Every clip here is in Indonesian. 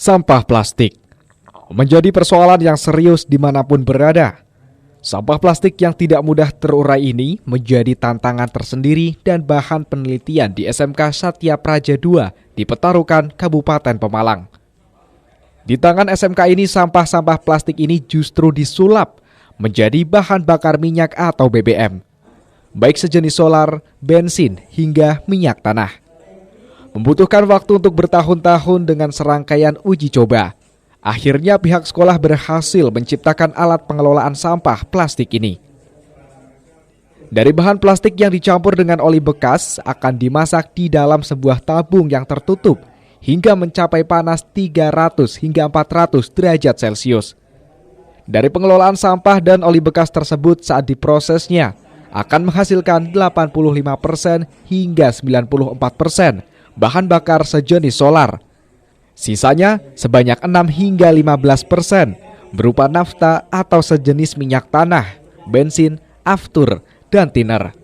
Sampah plastik menjadi persoalan yang serius dimanapun berada. Sampah plastik yang tidak mudah terurai ini menjadi tantangan tersendiri dan bahan penelitian di SMK Satya Praja II di Petarukan, Kabupaten Pemalang. Di tangan SMK ini, sampah-sampah plastik ini justru disulap menjadi bahan bakar minyak atau BBM, baik sejenis solar, bensin, hingga minyak tanah. Membutuhkan waktu untuk bertahun-tahun dengan serangkaian uji coba. Akhirnya pihak sekolah berhasil menciptakan alat pengelolaan sampah plastik ini. Dari bahan plastik yang dicampur dengan oli bekas akan dimasak di dalam sebuah tabung yang tertutup hingga mencapai panas 300 hingga 400 derajat Celcius. Dari pengelolaan sampah dan oli bekas tersebut saat diprosesnya akan menghasilkan 85% hingga 94% bahan bakar sejenis solar. Sisanya sebanyak 6 hingga 15% berupa nafta atau sejenis minyak tanah, bensin, aftur, dan thinner.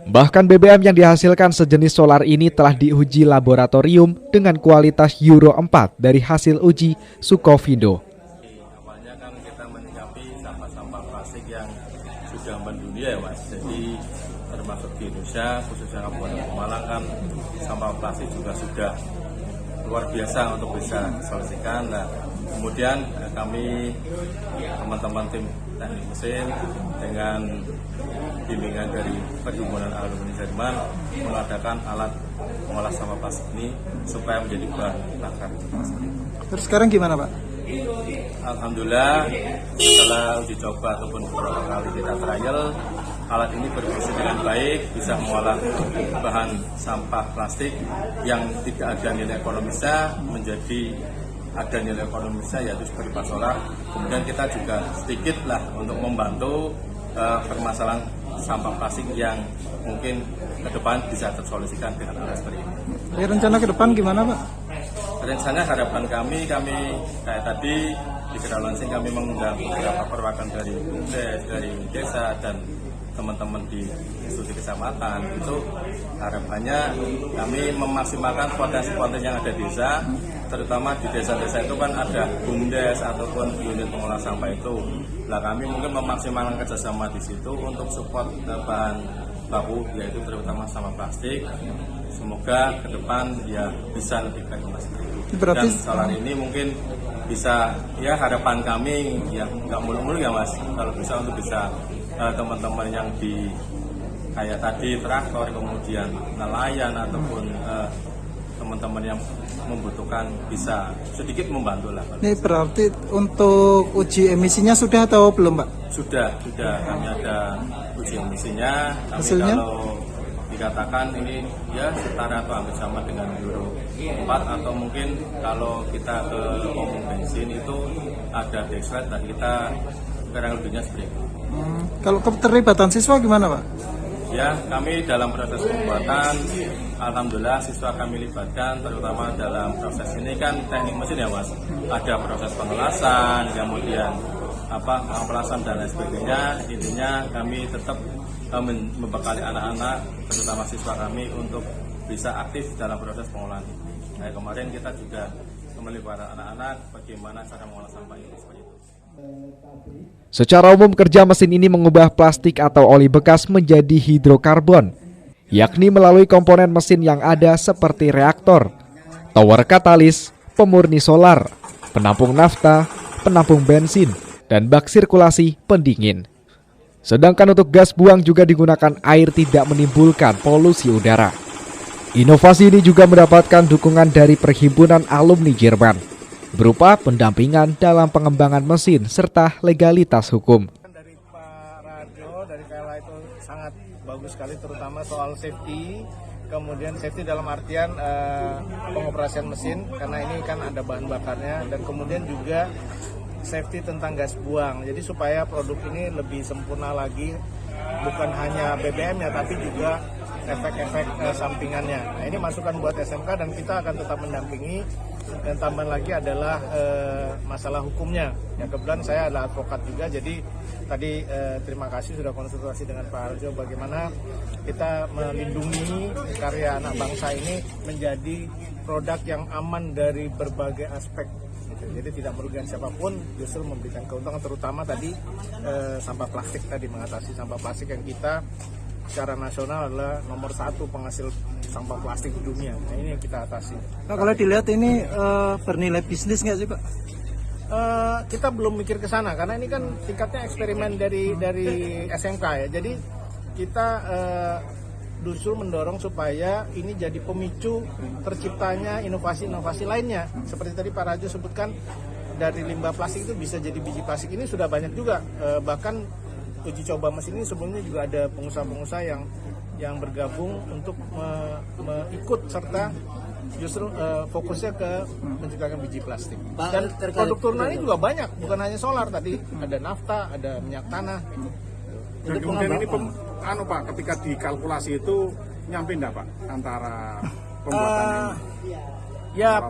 Bahkan BBM yang dihasilkan sejenis solar ini telah diuji laboratorium dengan kualitas Euro 4 dari hasil uji Sukovindo. Awalnya kan kita menyikapi sampah-sampah plastik yang sudah mendunia ya Mas. Jadi termasuk di Indonesia, khususnya Kabupaten Pemalang kan sampah plastik juga sudah luar biasa untuk bisa diselesaikan. Nah, kemudian kami teman-teman tim teknik mesin dengan bimbingan dari Perhimpunan Alumni Jerman mengadakan alat mengolah sampah plastik ini supaya menjadi bahan bakar. Terus sekarang gimana Pak? Alhamdulillah setelah uji coba ataupun beberapa kali kita trial, alat ini berfungsi dengan baik, bisa mengolah bahan sampah plastik yang tidak ada nilai ekonomisnya menjadi ada nilai ekonomisnya, yaitu berupa solar. Kemudian kita juga sedikitlah untuk membantu permasalahan sampah plastik yang mungkin ke depan bisa tersolusikan dengan alat seperti ini. Rencana ke depan gimana Pak? Rencana harapan kami kayak tadi di Kedal Lansing kami mengundang beberapa perwakilan dari BUMDes, dari desa dan teman-teman di studi kecamatan. Itu harapannya kami memaksimalkan potensi-potensi yang ada di desa, terutama di desa-desa itu kan ada BUMDes ataupun unit pengolah sampah itu. Nah, kami mungkin memaksimalkan kerjasama di situ untuk support bahan baku, yaitu terutama sampah plastik. Semoga ke depan ya bisa lebih baik Mas. Dan solar ini mungkin bisa, ya harapan kami ya nggak mulu-mulu ya Mas, kalau bisa untuk bisa teman-teman yang di kayak tadi traktor, kemudian nelayan ataupun teman-teman yang membutuhkan bisa sedikit membantu lah. Ini berarti untuk uji emisinya sudah atau belum Pak? Sudah kami ada uji emisinya. Hasilnya? Kalau dikatakan ini ya setara atau hampir sama dengan Euro 4 atau mungkin kalau kita ke umum bensin itu ada dextrate dan kita kurang lebihnya seperti itu. Kalau keterlibatan siswa gimana Pak? Ya, kami dalam proses pembuatan, alhamdulillah siswa kami libatkan, terutama dalam proses ini kan teknik mesin ya Mas. Ada proses pengelasan, kemudian pengelasan dan lain sebagainya. Intinya kami tetap membekali anak-anak, terutama siswa kami untuk bisa aktif dalam proses pengolahan. Nah, kemarin kita juga melibatkan anak-anak bagaimana cara mengolah sampah ini seperti itu. Secara umum kerja mesin ini mengubah plastik atau oli bekas menjadi hidrokarbon, yakni melalui komponen mesin yang ada seperti reaktor, tower katalis, pemurni solar, penampung nafta, penampung bensin, dan bak sirkulasi pendingin. Sedangkan untuk gas buang juga digunakan air tidak menimbulkan polusi udara. Inovasi ini juga mendapatkan dukungan dari Perhimpunan Alumni Jerman, berupa pendampingan dalam pengembangan mesin serta legalitas hukum. Dari Pak Radio, dari KLA itu sangat bagus sekali, terutama soal safety. Kemudian safety dalam artian pengoperasian mesin, karena ini kan ada bahan bakarnya, dan kemudian juga safety tentang gas buang. Jadi supaya produk ini lebih sempurna lagi, bukan hanya BBM-nya tapi juga efek-efek sampingannya. Nah, ini masukan buat SMK dan kita akan tetap mendampingi. Dan tambahan lagi adalah masalah hukumnya. Ya, kebetulan saya adalah advokat juga, jadi tadi terima kasih sudah konsultasi dengan Pak Arjo bagaimana kita melindungi karya anak bangsa ini menjadi produk yang aman dari berbagai aspek. Gitu. Jadi tidak merugikan siapapun, justru memberikan keuntungan, terutama tadi sampah plastik tadi, mengatasi sampah plastik yang kita secara nasional adalah nomor 1 penghasil sampah plastik di dunia. Nah, ini yang kita atasi. Nah, kalau dilihat ini bernilai bisnis nggak sih Pak? Kita belum mikir ke sana karena ini kan tingkatnya eksperimen dari SMK ya. Jadi kita justru mendorong supaya ini jadi pemicu terciptanya inovasi-inovasi lainnya. Seperti tadi Pak Rajo sebutkan, dari limbah plastik itu bisa jadi biji plastik. Ini sudah banyak juga, bahkan uji coba mesin ini sebelumnya juga ada pengusaha-pengusaha yang bergabung untuk ikut serta justru fokusnya ke menciptakan biji plastik. Dan produk turunannya juga banyak, bukan hanya solar tadi, ada nafta, ada minyak tanah. Dan kemudian ini Pak, ketika dikalkulasi itu nyampe enggak Pak antara pembuatan ini? Ya,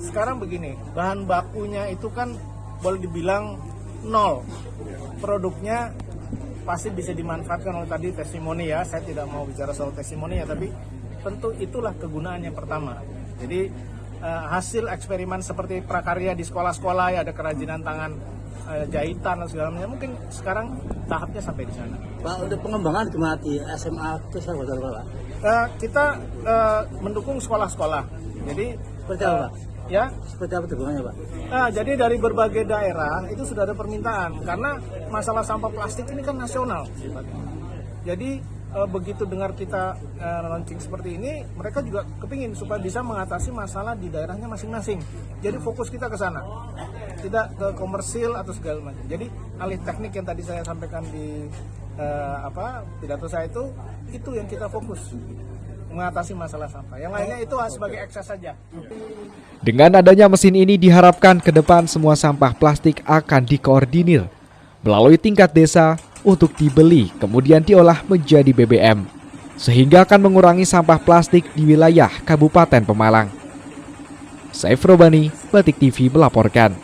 sekarang begini, bahan bakunya itu kan boleh dibilang nol. Produknya pasti bisa dimanfaatkan oleh tadi testimoni ya. Saya tidak mau bicara soal testimoni ya, tapi tentu itulah kegunaan yang pertama. Jadi hasil eksperimen seperti prakarya di sekolah-sekolah ya, ada kerajinan tangan, jahitan dan segala macam, mungkin sekarang tahapnya sampai di sana. Pak, untuk pengembangan gimana di SMA itu saya betul Pak? Kita mendukung sekolah-sekolah. Jadi Seperti apa Pak? Ya, Seperti apa dukungannya Pak? jadi dari berbagai daerah itu sudah ada permintaan karena masalah sampah plastik ini kan nasional sifatnya. Jadi begitu dengar kita launching seperti ini, mereka juga kepingin supaya bisa mengatasi masalah di daerahnya masing-masing. Jadi fokus kita ke sana, tidak ke komersil atau segala macam. Jadi alih teknik yang tadi saya sampaikan di pidato saya itu yang kita fokus, mengatasi masalah sampah. Yang lainnya itu sebagai ekses saja. Dengan adanya mesin ini diharapkan ke depan semua sampah plastik akan dikoordinir melalui tingkat desa untuk dibeli kemudian diolah menjadi BBM, sehingga akan mengurangi sampah plastik di wilayah Kabupaten Pemalang. Saif Robani, Batik TV melaporkan.